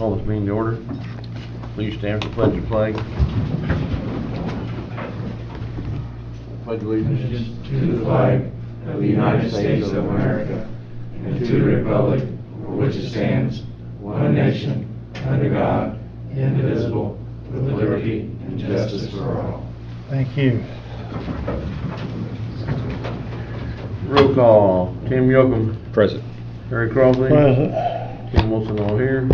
Call this meeting to order. Please stand for the pledge of flag. Pledge allegiance to the flag of the United States of America and to the republic for which it stands, one nation, under God, indivisible, with liberty and justice for all. Thank you. Roll call. Tim Yoakum. Present. Harry Crossley. Present. Tim Wilson all here.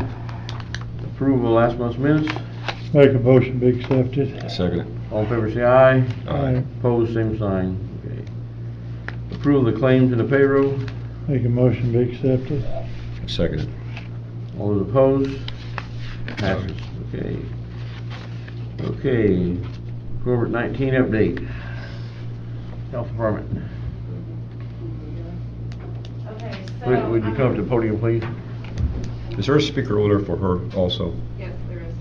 Approval of last month's minutes. Make a motion be accepted. Second. All in favor say aye. Aye. Opposed, same sign. Okay. Approval of the claims and the payroll. Make a motion be accepted. Second. All those opposed? Passes. Okay. Okay. COVID-19 update. Health Department. Okay, so... Would you come up to the podium, please? Is there a speaker order for her also? Yes, there is.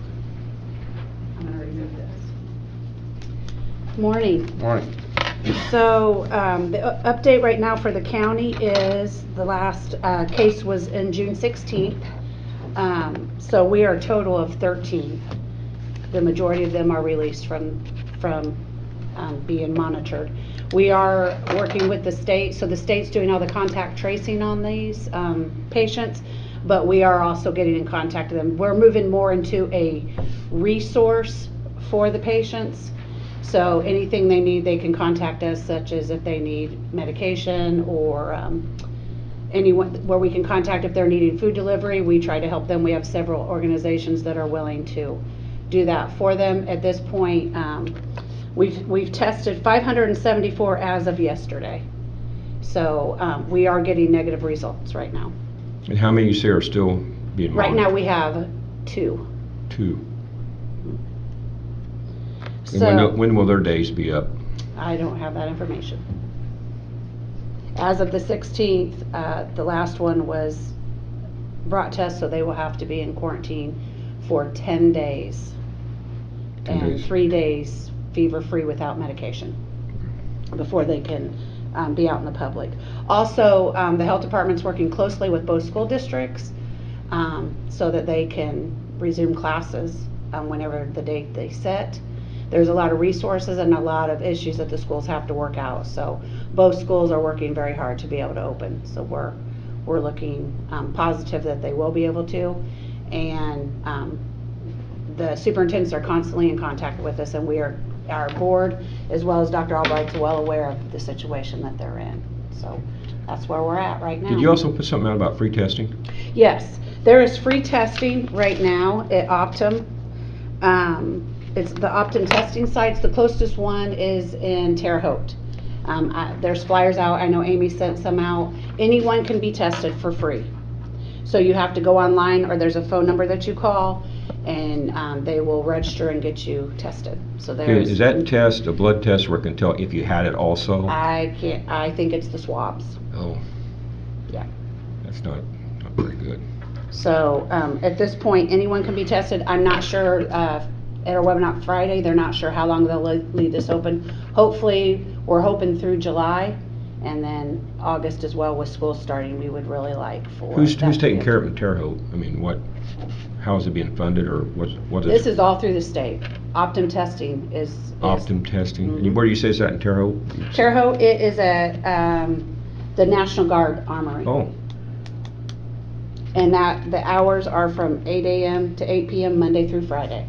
I'm going to remove this. Morning. All right. So the update right now for the county is the last case was in June 16th. So we are a total of 13. The majority of them are released from being monitored. We are working with the state, so the state's doing all the contact tracing on these patients, but we are also getting in contact with them. We're moving more into a resource for the patients. So anything they need, they can contact us, such as if they need medication or anyone where we can contact if they're needing food delivery. We try to help them. We have several organizations that are willing to do that for them. At this point, we've tested 574 as of yesterday. So we are getting negative results right now. And how many you say are still being monitored? Right now we have 2. 2. So, And when will their days be up? I don't have that information. As of the 16th, the last one was brought test, so they will have to be in quarantine for 10 days. 10 and days. 3 days fever-free without medication before they can be out in the public. Also, the health department's working closely with both school districts so that they can resume classes whenever the date they set. There's a lot of resources and a lot of issues that the schools have to work out. So both schools are working very hard to be able to open. So we're looking positive that they will be able to. And the superintendents are constantly in contact with us, and our board, as well as Dr. Albright's, well aware of the situation that they're in. So that's where we're at right now. Did you also put something out about free testing? Yes, there is free testing right now at Optum. It's the Optum testing sites. The closest one is in Terre Haute. There's flyers out. I know Amy sent some out. Anyone can be tested for free. So you have to go online, or there's a phone number that you call, and they will register and get you tested. So there's... Is that test a blood test where it can tell if you had it also? I think it's the swabs. Oh. Yeah. That's not very good. So at this point, anyone can be tested. I'm not sure, at our webinar Friday, they're not sure how long they'll leave this open. Hopefully, we're hoping through July, and then August as well with school starting. We would really like for... Who's taking care of it in Terre Haute? I mean, how is it being funded, or what is This is all through the state. Optum testing is... Optum testing. Mhm. And where do you say is that in Terre Haute? Terre Haute, it is at the National Guard Armory. Oh. And the hours are from 8 a.m. to 8 p.m. Monday through Friday.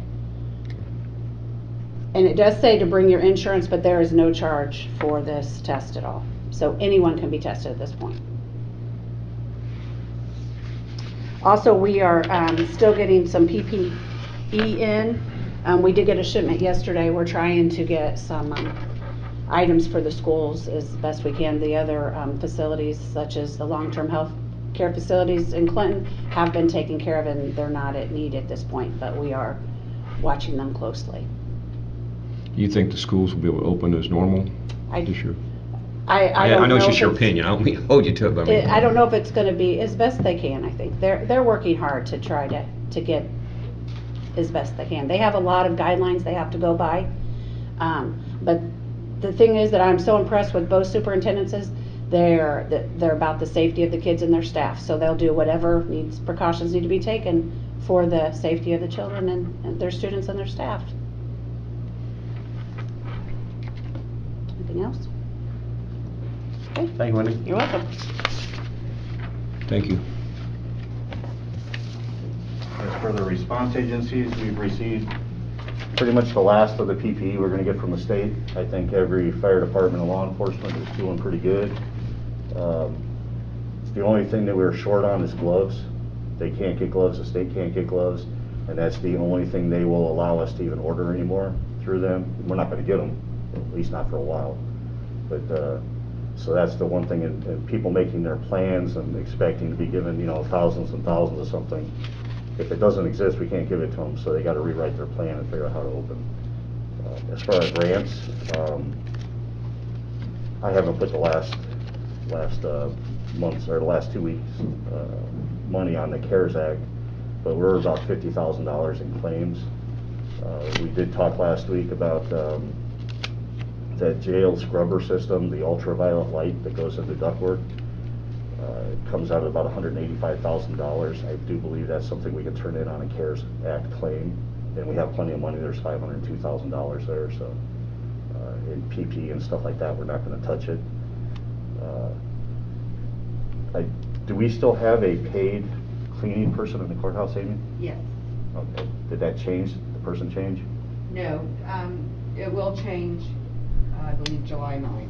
And it does say to bring your insurance, but there is no charge for this test at all. So anyone can be tested at this point. Also, we are still getting some PPE in. We did get a shipment yesterday. We're trying to get some items for the schools as best we can. The other facilities, such as the long-term health care facilities in Clinton, have been taken care of, and they're not at need at this point, but we are watching them closely. You think the schools will be able to open as normal this year? I don't know it's know just your opinion. I don't mean to hold you to it, but I mean, I don't know if it's going to be as best they can. I think they're working hard to try to get as best they can. They have a lot of guidelines they have to go by, but the thing is that I'm so impressed with both superintendents is they're about the safety of the kids and their staff. So they'll do whatever precautions need to be taken for the safety of the children and their students and their staff. Anything else? Okay, Thank you, Wendy. you're welcome. Thank you. As for the response agencies, we've received pretty much the last of the PPE we're gonna get from the state. I think every fire department and law enforcement is doing pretty good. The only thing that we're short on is gloves. They can't get gloves, the state can't get gloves, and that's the only thing they will allow us to even order anymore through them. We're not gonna get them, at least not for a while. But, so that's the one thing, and people making their plans and expecting to be given, you know, thousands and thousands of something. If it doesn't exist, we can't give it to them, so they gotta rewrite their plan and figure out how to open. As far as grants, I haven't put the last months, or the last 2 weeks, money on the CARES Act, but we're about $50,000 in claims. We did talk last week about that jail scrubber system, the ultraviolet light that goes into ductwork. It comes out at about $185,000. I do believe that's something we can turn in on a CARES Act claim, and we have plenty of money. There's $502,000 there, so in PP and stuff like that, we're not going to touch it. Do we still have a paid cleaning person in the courthouse, Amy? Yes. Okay. Did that change? The person change? No, it will change, I believe, July 9th.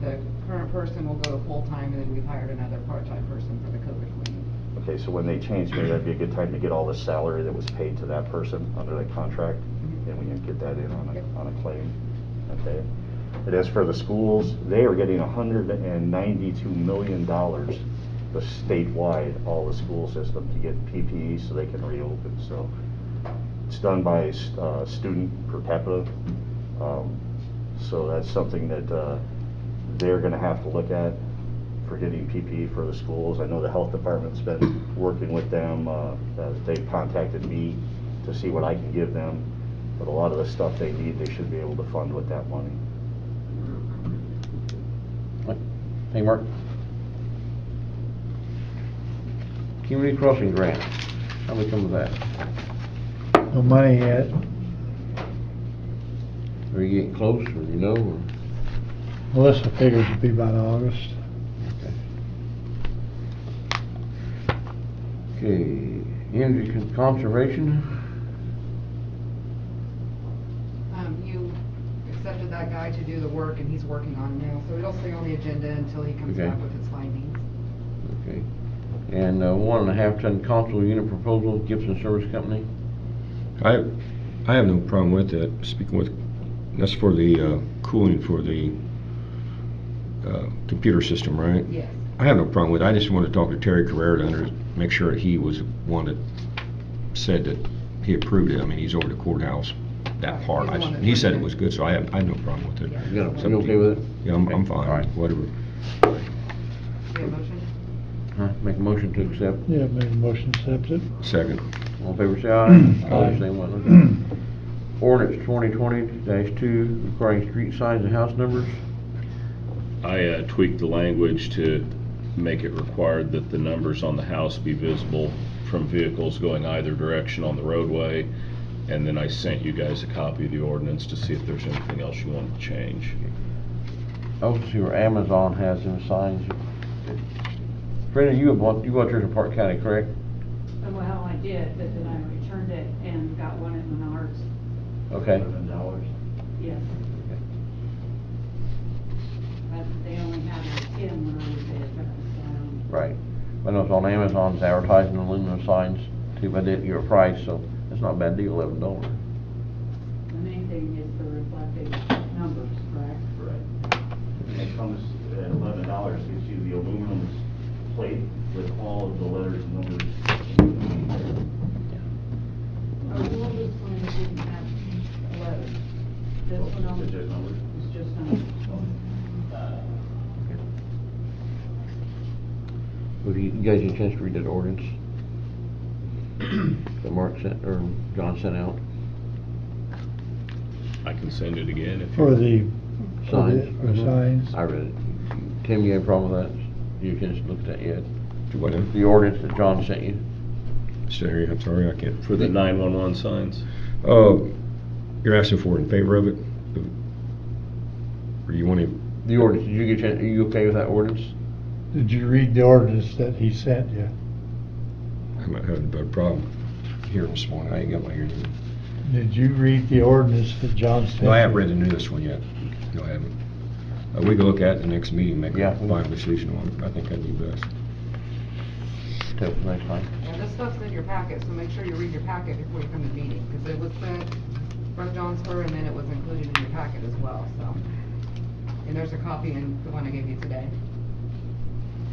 The current person will go to full-time, and then we've hired another part-time person for the COVID cleaning. Okay, so when they change, maybe that'd be a good time to get all the salary that was paid to that person under that contract, and we can get that in on a claim. Okay. And as for the schools, they are getting $192 million statewide, all the school system, to get PPE so they can reopen. So it's done by student per capita. So that's something that they're going to have to look at for getting PPE for the schools. I know the health department's been working with them. They've contacted me to see what I can give them, but a lot of the stuff they need, they should be able to fund with that money. Hey, Mark. Community crossing grant, how we come with that? No money yet. Are you getting close, or you know? Or? Melissa figures it'll be about August. Okay, energy conservation. You accepted that guy to do the work, and he's working on it now, so it'll stay on the agenda until he comes Okay. back with his findings. Okay. And 1.5 ton console unit proposal, Gibson Service Company. I have no problem with that. Speaking with, that's for the cooling for the computer system, right? Yes. I have no problem with it. I just want to talk to Terry Carrera to make sure that he was one that said that he approved it. I mean, he's over the courthouse, that part. He's the one that He said it turned it. was good, so I have no problem with it. Yeah. You It's up you to okay with it? Yeah, I'm Okay. fine, All right. whatever. Do you have a motion? Huh? Make a motion to accept. Yeah, make a motion to accept it. Second. All in favor, say aye. Opposed, same one. Okay. Ordinance 2020-2 requiring street signs and house numbers. I tweaked the language to make it required that the numbers on the house be visible from vehicles going either direction on the roadway. And then I sent you guys a copy of the ordinance to see if there's anything else you wanted to change. I also see where Amazon has them signs. Brenda, you bought yours in Park County, correct? Well, I did, but then I returned it and got one at Menards. Okay. $11. Yes. But they only had like 10 when I was there, so Right. I know it's on Amazon's advertising aluminum signs too, but they give you a price, so it's not a bad deal, $11. the main thing is the reflective numbers, correct? Right. It comes at $11, gives you the aluminum plate with all of the letters and numbers. Oh, well, this one didn't have letters. This one only It's just numbers? is just numbers. Have you guys get a chance to read that ordinance that Mark sent, or John sent out? I can send it again if For you. the Signs. for signs. I read it. Tim, you have a problem with that? You can just look at that yet? What now? The ordinance that John sent you? Still here, I'm sorry, I can't. For the 911 signs? You're asking for in favor of it? Or you want to? The ordinance, did you are you okay with that ordinance? Did you read the ordinance that he sent you? I might have a problem hearing this morning. I ain't got my ears in. Did you read the ordinance that John sent you? No, I haven't read the newest one yet. No, I haven't. We can look at it in the next meeting, make Yeah. a final decision on it. I think that'd be best. Till next time. Yeah, this stuff's in your packet, so make sure you read your packet before you come to the meeting, because it was sent from Johnsburg, and then it was included in your packet as well, so. And there's a copy in the one I gave you today.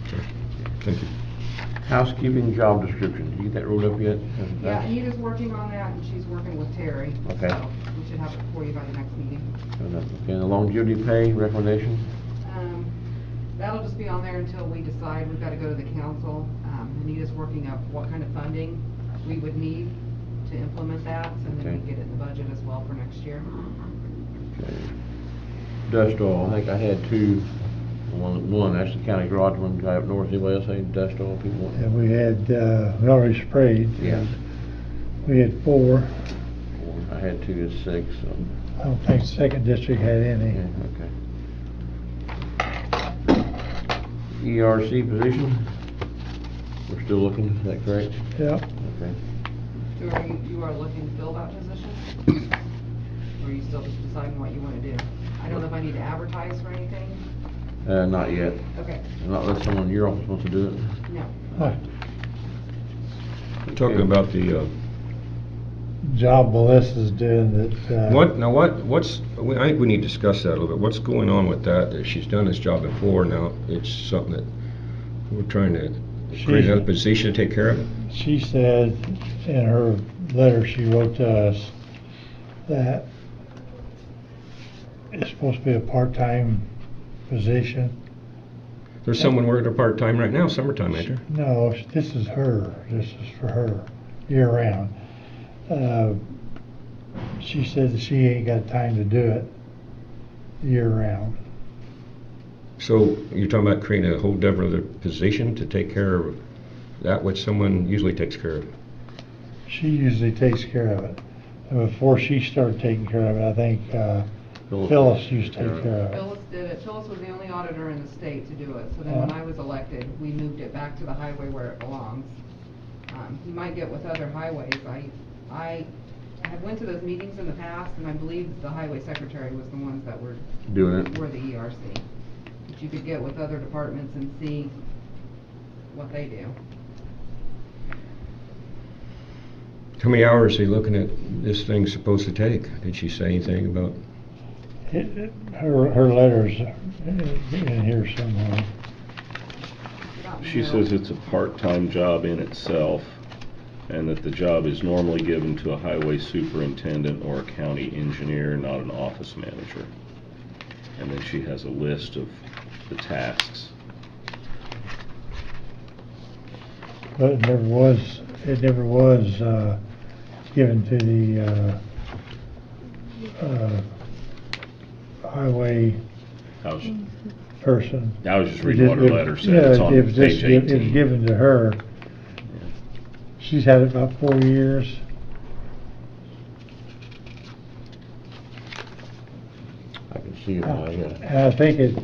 Okay. Thank you. Housekeeping job description, did you get that rolled up yet? Yeah, Anita's working on that, and she's working with Terry. Okay. So we should have it for you by the next meeting. Okay, the longevity pay recommendation? That'll just be on there until we decide. We've got to go to the council. Anita's working up what kind of funding we would need to implement that, and then we Okay. can get it in the budget as well for next year. Okay. Dust oil, I think I had two. One, that's the county garage, one guy up north, anybody else had dust oil people? And we had, we already sprayed. Yeah. We had 4. I had 2 to 6, so. I don't think the second district had any. Yeah, okay. ERC position, we're still looking, is that correct? Yep. Okay. So you are looking to fill that position? Or are you still just deciding what you want to do? I don't know if I need to advertise for anything. Not yet. Okay, Not unless someone in your office wants to do it. no. Huh. Talking about the, Job Melissa's doing that. I think we need to discuss that a little bit. What's going on with that? She's done this job before, now it's something that we're trying to create another position to take care of it? She said in her letter she wrote to us that it's supposed to be a part-time position. There's someone working part-time right now, summertime, ain't there? No, this is her. This is for her, year-round. She said that she ain't got time to do it year-round. So you're talking about creating a whole different other position to take care of that which someone usually takes care of? She usually takes care of it. And before she started taking care of it, I think Phyllis used to take care of it. Phyllis did it. Phyllis was the only auditor in the state to do it. So then when I was elected, we moved it back to the highway where it belongs. You might get with other highways. I had went to those meetings in the past, and I believe the highway secretary was the ones that were Doing it. were the ERC. But you could get with other departments and see what they do. How many hours are you looking at this thing supposed to take? Did she say anything about? Her letter's in here somewhere. She says it's a part-time job in itself, and that the job is normally given to a highway superintendent or a county engineer, not an office manager. And then she has a list of the tasks. But it never was given to the highway person. I was just reading what her letter said. It's on it was page just, it was 18. given to her. She's had it about 4 years. I can see it now, yeah. And I think it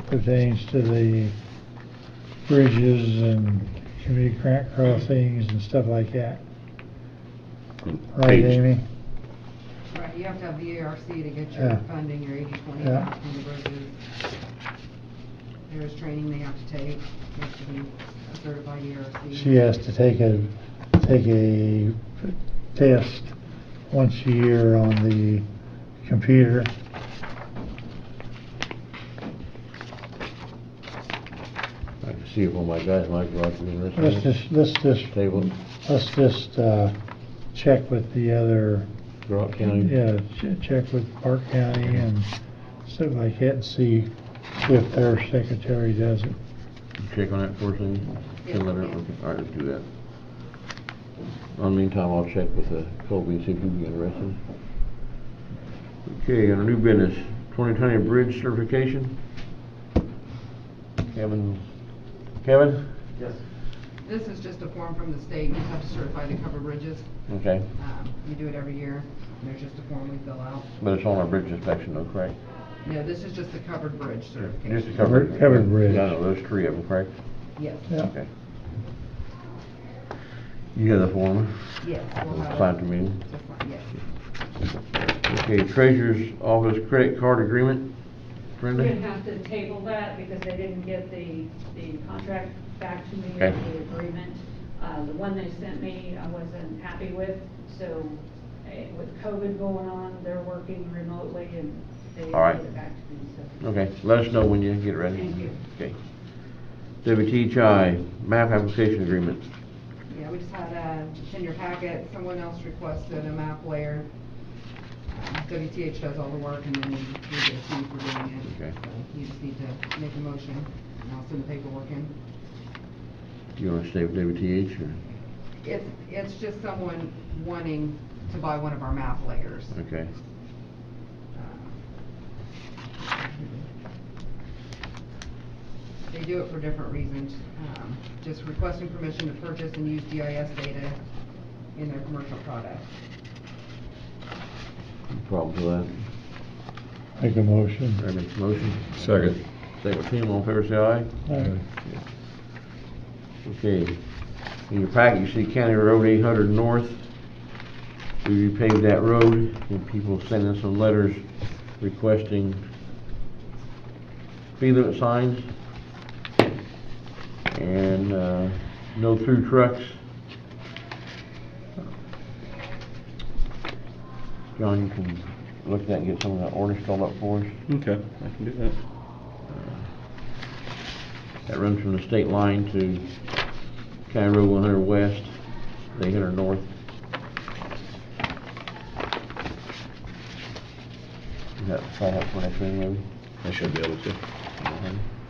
pertains to the bridges and community grant crossings and stuff like that. Right, Page- Amy? Right, you have to have the ERC to get Yeah. your funding, your 80/20 Yeah. match from the bridges. There's training they have to take, they have to be a certified ERC. She has to take a test once a year on the computer. I can see it on my guys, Mike Rogers and the rest of it. Let's just check with the other, Grant County. yeah, check with Park County and stuff like that and see if their secretary does it. Check on that for us, Amy? Yeah. Send letter? Okay. All right, let's do that. In the meantime, I'll check with Colby and see if he can get arrested. Okay, under new business, 2020 bridge certification. Kevin? Yes. This is just a form from the state, you just have to certify the covered bridges. Okay, You do it every year, and there's just a form we fill out. but it's on our bridge inspection though, correct? No, this is just the covered bridge certification. Just a covered. Covered bridge. Yeah, no, there's 3 of them, correct? Yes. Yeah. Okay. You have the form? Yes. We'll have Signed it. to me. Just like- Yes. Okay, treasurer's office credit card agreement, We're Brenda? gonna have to table that because they didn't get the contract back to me, Okay. the agreement. The one they sent me, I wasn't happy with, so with COVID going on, they're working remotely and they didn't All right. get it back to me, so. Okay, let us know when you get ready. Thank you. Okay. WTHI, map application agreement. Yeah, we just had, it's in your packet, someone else requested a map layer. WTH does all the work and then we get a fee for doing it. Okay. So you just need to make a motion and I'll send the paperwork in. Do you want to stay with WTH or? It's just someone wanting to buy one of our map layers. Okay. They do it for different reasons, just requesting permission to purchase and use GIS data in their commercial products. Problems with that? Make a motion. Barry makes a motion. Second. Second, Tim, all in favor, say aye. Aye. Okay, in your packet, you see County Road 800 North. We repaved that road, and people sending us some letters requesting speed limit signs and no through trucks. John, you can look at that and get some of that orders filled up for us. Okay, I can do that. That runs from the state line to County Road 100 West, 800 North. Is that sign up for next meeting, maybe? I should be able to.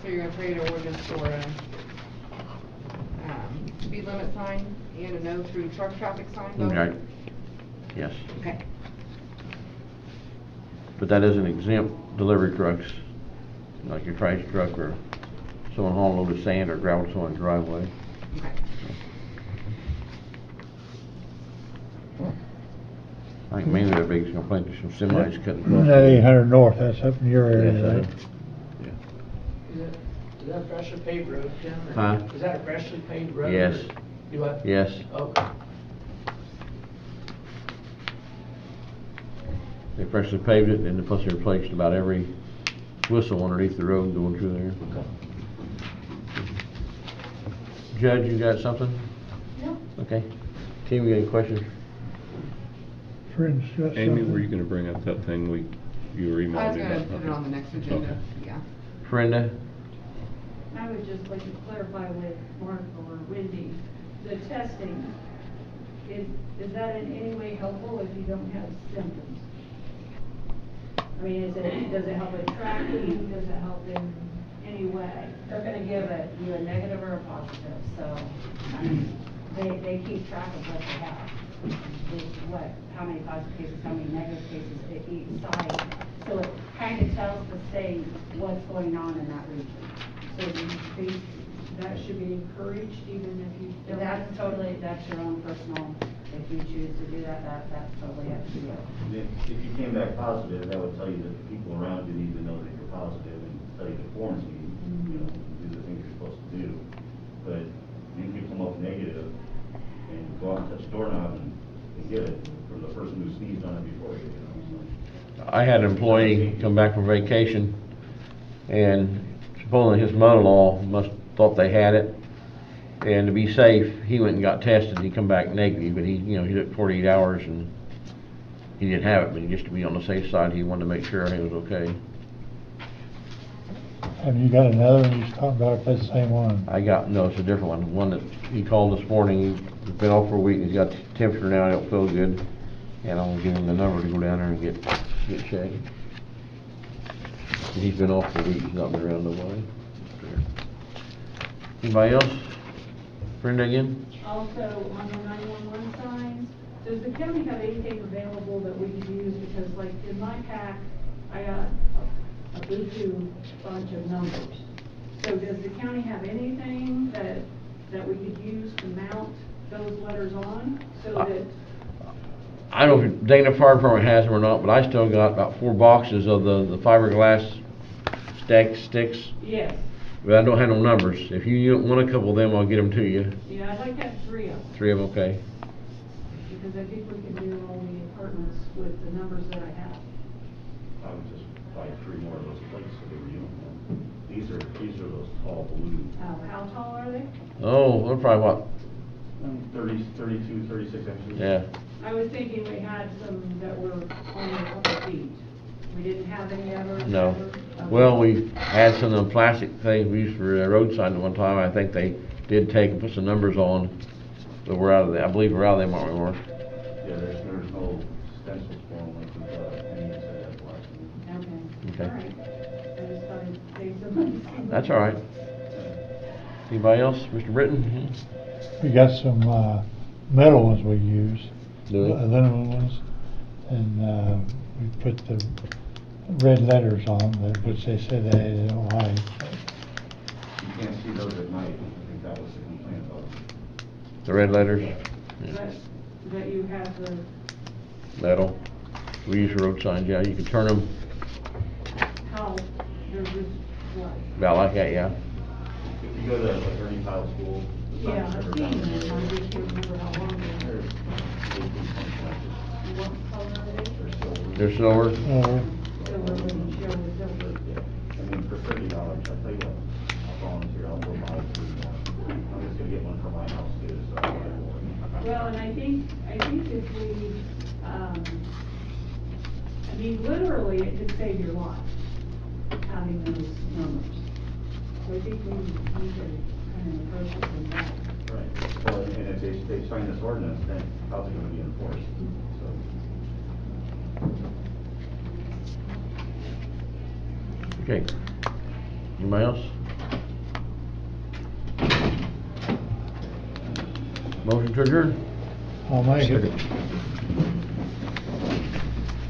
So you're gonna create an ordinance for a, speed limit sign and a no through truck traffic sign both? Okay. Yes, Okay. but that doesn't exempt delivery trucks, like your trash truck or someone hauling a load of sand or gravel to someone's driveway. Okay. I think mainly their biggest complaint is some semis cutting across. That 800 North, that's up in your area, Yes, right? Is that a freshly paved road, Tim? or- Huh? Is that a freshly paved road? Yes. or- You what? Yes, Okay. they freshly paved it, and plus they replaced about every whistle underneath the road going through there. Judge, you got something? No. Okay. Tim, you got any questions? Friends, you got Amy, something? were you gonna bring up that thing you were emailing me I was about? gonna put it on the next agenda, Okay. yeah. Brenda? I would just like to clarify with Mark or Wendy, the testing, is that in any way helpful if you don't have symptoms? I mean, does it help with tracking, does it help in any way? They're gonna give you a negative or a positive, so, I mean, they keep track of what they have. How many positive cases, how many negative cases at each site. So it kind of tells the state what's going on in that region. So do you think that should be encouraged even if you don't? That's totally, that's your own personal, if you choose to do that, that's totally up to you. If you came back positive, that would tell you that the people around you need to know that you're positive and tell you to quarantine, you know, do the things you're supposed to do. But you could come up negative and go out and touch a doorknob and get it from the person who sneezed on it before you, so. I had an employee come back from vacation, and supposedly his mother-in-law must thought they had it, and to be safe, he went and got tested. He come back negative, but he took 48 hours and he didn't have it. But just to be on the safe side, he wanted to make sure he was okay. Have you got another one you're talking about, if that's the same one? No, it's a different one. One that he called this morning. He's been off for a week. He's got temperature now. He don't feel good, and I'm gonna give him the number to go down there and get checked. He's been off for a week. He's not been around nobody. Anybody else? Brenda again? Also, on the 911 signs, does the county have anything available that we could use? Because like in my pack, I got a Bluetooth bunch of numbers. So does the county have anything that that we could use to mount those letters on, so that, I don't know if Dana Fire Department has them or not, but I still got about 4 boxes of the fiberglass sticks, yes, but I don't have no numbers. If you want a couple of them, I'll get them to you. yeah, I'd like to have 3 of them. 3 of them, okay? Because I think we can do all the apartments with the numbers that I have. I would just buy 3 more of those plates so they were uniform. These are those tall blue, How tall are they? Oh, they're probably what? 30, 32, 36 inches. Yeah. I was thinking we had some that were only a couple feet. We didn't have any ever? No. Okay. Well, we had some of the plastic things we used for road signs at one time. I think they did take and put some numbers on, but we're out of there. I believe we're out of them, aren't we, Mark? Yeah, there's no stencils for them like we said that last week. Okay. Okay. All right. I just thought I'd save some money. That's all right. Anybody else? Mr. Britton? We got some, metal ones we use. Do we? Aluminum ones, and, we put the red letters on, which they said they didn't like. You can't see those at night. I think that was the complaint about them. The red letters? That you have the, Metal. We use for road signs, yeah. You can turn them how, they're just what? about like that, yeah. If you go to like Ernie Tile School, the Yeah, signs I've are seen down them, I there. just can't remember how long they They're were. 18, 20 inches. What color are they? They're silver. They're silver. Oh, Silver, wouldn't show the silver. Yeah. I mean, for $30, I'll tell you what, I'll volunteer, I'll go buy 3 more. I'm just gonna get one for my house too, so I'll buy more. Well, and I think if we, I mean, literally, it could save your life, having those numbers. So I think we need to kind of approach it from that. Right. Well, and if they sign this ordinance, then how's it gonna be enforced? So. Okay. Anybody else? Motion to adjourn? I'll make it.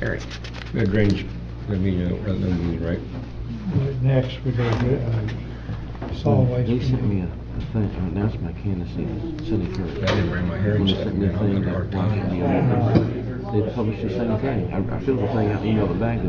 Eric. That drainage, I mean, right? Next, we go to, solid waste. They sent me a thing, that's my candidacy, Sunday church. I didn't bring my hearing They set, sent me a man, I'll thing have a that hard time. they published the same thing. I filled the thing out and emailed it back.